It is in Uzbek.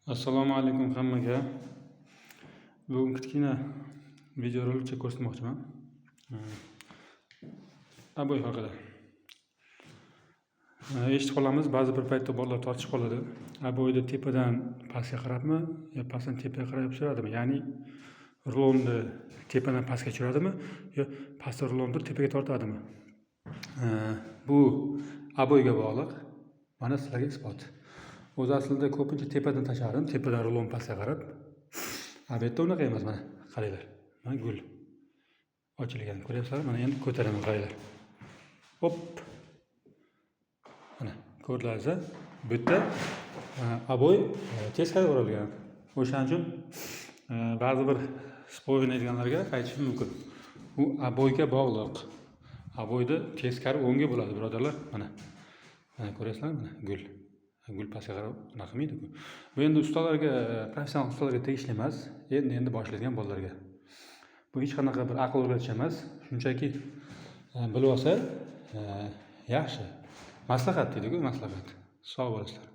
Assalomu alaykum hammaga. Bugun kichkina videorolikcha ko'rsatmoqchiman. Abo'y haqida. Eshitib qolamiz, ba'zi bir paytda bolalar tortishib qoladi. Abo'yni tepadan pastga qarabmi, yo pastdan tepaga qarab tushiradimi? Ya'ni rulonni tepadan pastga tushiradimi, yo pastdan rulonni tepaga tortadimi? Bu abo'yga bog'liq. Mana sizlarga isbot. O'zi aslida ko'pincha tepadan tashlardim, tepadan rulon pastga qarab. Bu yerda unaqa emas, mana qaranglar. Mana gul ochilgan, ko'ryapsizlar? Mana endi ko'taraman, qaranglar. Hop. Mana ko'rdilaringiz, bu yerda abo'y teskari o'ralgan. O'shaning uchun ba'zi bir sport o'ynaydiganlarga aytishim mumkin. Bu abo'yga bog'liq. Abo'yda teskari o'ngga bo'ladi, birodarlar. Mana ko'ryapsizlarmi? Mana gul pastga qarab unaqa qilmaydi-ku. Bu endi ustalarga, professional ustalarga tegishli emas, endi boshlaydigan bolalarga. Bu hech qanaqa bir aql o'rgatish emas, shunchaki bilib olsa yaxshi. Maslahat deydi-ku, maslahat. Sog' bo'lasizlar.